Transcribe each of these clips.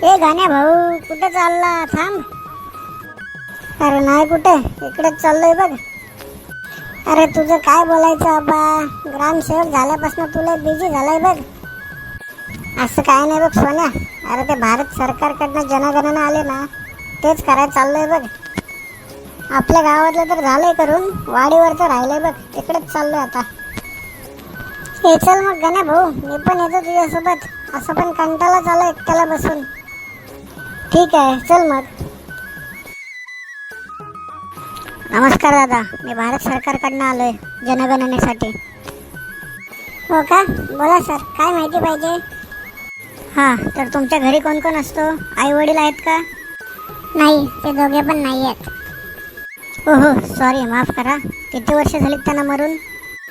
ए गाण्या भाऊ, कुठे चालला? थांब. अरे नाही कुठे, इकडेच चाललोय बघ. अरे तुझं काय बोलायचं आबा, ग्रामसेवक झाल्यापासून तुला बिझी झालाय बघ. असं काय नाही बघ सोन्या. अरे ते भारत सरकारकडनं जनगणना आले ना, तेच करायला चाललोय बघ. आपल्या गावातलं तर झालंय करून, वाडीवर तर राहिलंय बघ, तिकडेच चाललोय आता. हे चल मग गाण्या भाऊ, मी पण येतो तुझ्यासोबत. असं पण कंटाळा चालू एकट्याला बसून. ठीक आहे, चल मग. नमस्कार दादा, मी भारत सरकारकडनं आलोय जनगणनेसाठी. हो का, बोला सर, काय माहिती पाहिजे? हां, तर तुमच्या घरी कोण कोण असतो? आई वडील आहेत का? नाही, ते दोघे पण नाही आहेत. हो, सॉरी, माफ करा. किती वर्ष झालीत त्यांना मरून?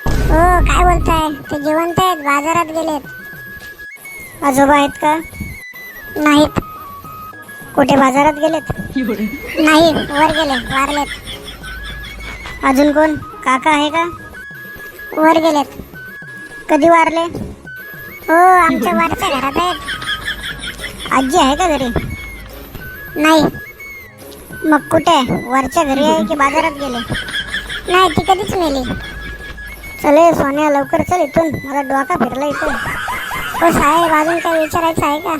हो, काय बोलताय, ते जिवंत आहेत, बाजारात गेलेत. आजोबा आहेत का? नाहीत. कुठे बाजारात गेलेत? नाही, वर गेले, वारलेत. अजून कोण? काका आहे का? वर गेलेत. कधी वारले? हो, आमच्या वरच्या घरात आहेत. आजी आहे का घरी? नाही. मग कुठे? वरच्या घरी आहे की बाजारात गेले? नाही, ती कधीच मेली. चले सोन्या, लवकर चल इथून, मला डोका फिरला इथून. हो साहेब, अजून काय विचारायचं आहे का?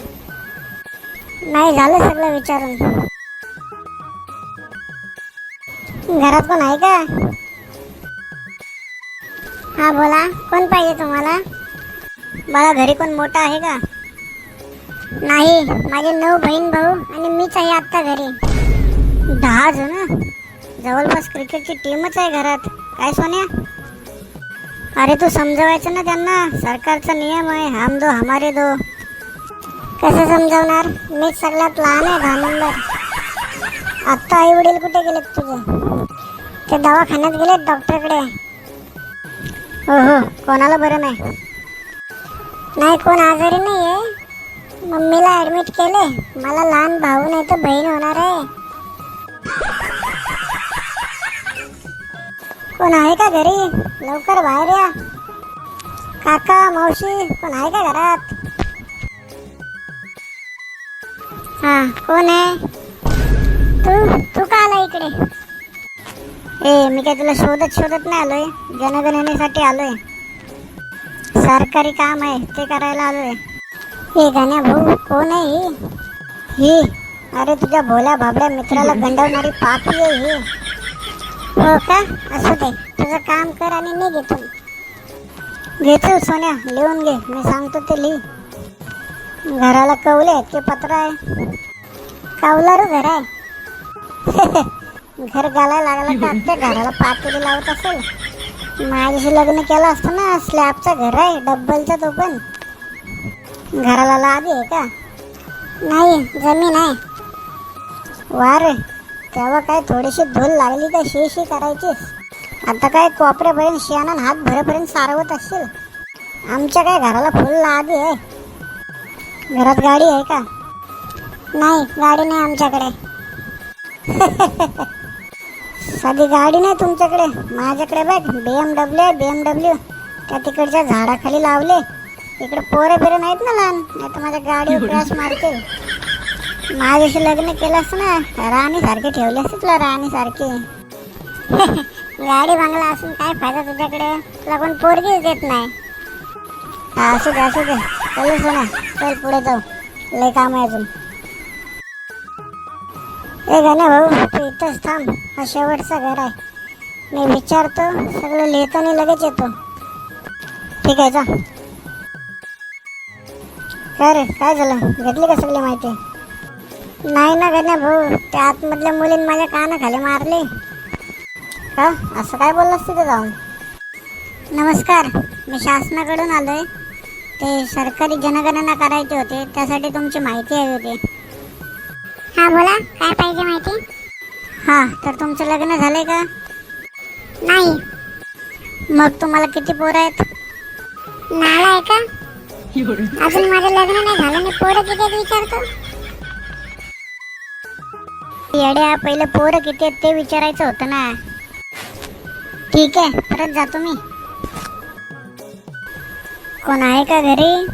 नाही, झालं सगळं विचारून. घरात कोण आहे का? हा बोला, कोण पाहिजे तुम्हाला? मला घरी कोण मोठा आहे का? नाही, माझे 9 बहीण भाऊ आणि मीच आहे आत्ता घरी. 10 जण? जवळपास क्रिकेटची टीमच आहे घरात. काय सोन्या? अरे तू समजवायचं ना त्यांना, सरकारचा नियम आहे, हम दो हमारे दो. कसं समजवणार? मीच सगळ्यात लहान आहे, 10 नंबर. आत्ता आई वडील कुठे गेलेत तुझे? ते दवाखान्यात गेलेत, डॉक्टरकडे. हो, कोणाला बरं नाही? नाही, कोण आजारी नाही आहे. मम्मीला ॲडमिट केले. मला लहान भाऊ नाही तर बहीण होणार आहे. कोण आहे का घरी? लवकर बाहेर या. काका, मावशी, कोण आहे का घरात? हां, कोण आहे? तू का आला इकडे? मी काय तुला शोधत नाही आलोय, जनगणनेसाठी आलोय. सरकारी काम आहे, ते करायला आलोय. हे गाण्या भाऊ, कोण आहे ही? अरे तुझ्या भोल्या भाबड्या मित्राला गंडवणारी पापी आहे ही. हो का, असू दे, तुझं काम कर आणि निघ इथून. घेतो सोन्या, लिहून घे, मी सांगतो ते लिही. घराला कौले आहेत की पत्र आहे? कौलारू घर आहे. घर घालायला लागला का त्या घराला पातेली लावत असेल. माझ्याशी लग्न केलं असतं ना, स्लॅबचं घर आहे, डब्बलचं. तो पण घराला लादी आहे का? नाही, जमीन आहे. वार, तेव्हा काय थोडीशी धूल लागली का शी करायचीस. आता काय कोपऱ्यापर्यंत शेणान हात भरेपर्यंत सारवत असशील. आमच्या काय घराला फुल लादी आहे. घरात गाडी आहे का? नाही, गाडी नाही आमच्याकडे. साधी गाडी नाही तुमच्याकडे? माझ्याकडे बघ, BMW. त्या तिकडच्या झाडाखाली लावले. इकडे पोरं बिरं नाहीत ना लहान, नाही तर माझ्या गाडीवर क्रॅश मारतील. माझ्याशी लग्न केलं असतं ना, राणीसारखी ठेवली असते तुला, राणीसारखी. गाडी बंगला असून काय फायदा तुझ्याकडे? तुला कोण पोरगीच देत नाही. असू दे. चल सोना, चल पुढे जाऊ, लय काम आहे अजून. ए गाण्या भाऊ, तू इथंच थांब, हा शेवटचा घर आहे. मी विचारतो, सगळं लिहितो आणि लगेच येतो. ठीक आहे, जा. काय रे, काय झालं? घेतली का सगळी माहिती? नाही ना गाण्या भाऊ, त्या आतमधल्या मुलीने माझ्या कानाखाली मारली. का, असं काय बोललास तिथे जाऊन? नमस्कार, मी शासनाकडून आलोय. ते सरकारी जनगणना करायची होती, त्यासाठी तुमची माहिती हवी होती. हां बोला, काय पाहिजे माहिती? हां, तर तुमचं लग्न झालंय का? नाही. मग तुम्हाला किती पोरं आहेत? नाला आहे का? अजून माझं लग्न नाही झालं, मी पोरं किती आहेत विचारतो? येड्या, पहिले पोरं किती आहेत ते विचारायचं होतं ना. ठीक आहे, परत जातो मी. कोण आहे का घरी?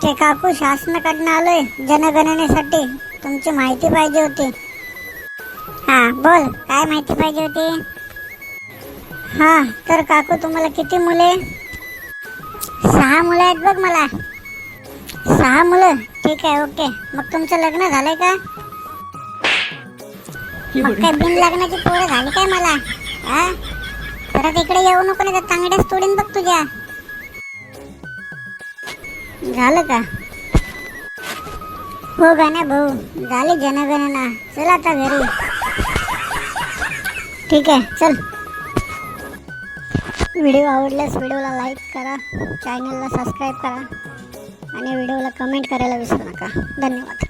ते काकू शासनाकडनं आलोय जनगणनेसाठी, तुमची माहिती पाहिजे होती. हा बोल, काय माहिती पाहिजे होती? हा तर काकू तुम्हाला किती मुले? 6 मुलं आहेत बघ मला. 6 मुलं, ठीक आहे, ओके. मग तुमचं लग्न झालंय का? मग काय बिन लग्नाची पोरं झाली काय मला? हा परत इकडे येऊ नको, नाही तर तांगड्याच तोडीन बघ तुझ्या. झालं का? हो गाण्या भाऊ, झाली जनगणना. चल आता घरी. ठीक आहे, चल. व्हिडिओ आवडल्यास व्हिडिओला लाईक करा, चॅनलला सबस्क्राईब करा आणि व्हिडिओला कमेंट करायला विसरू नका. धन्यवाद.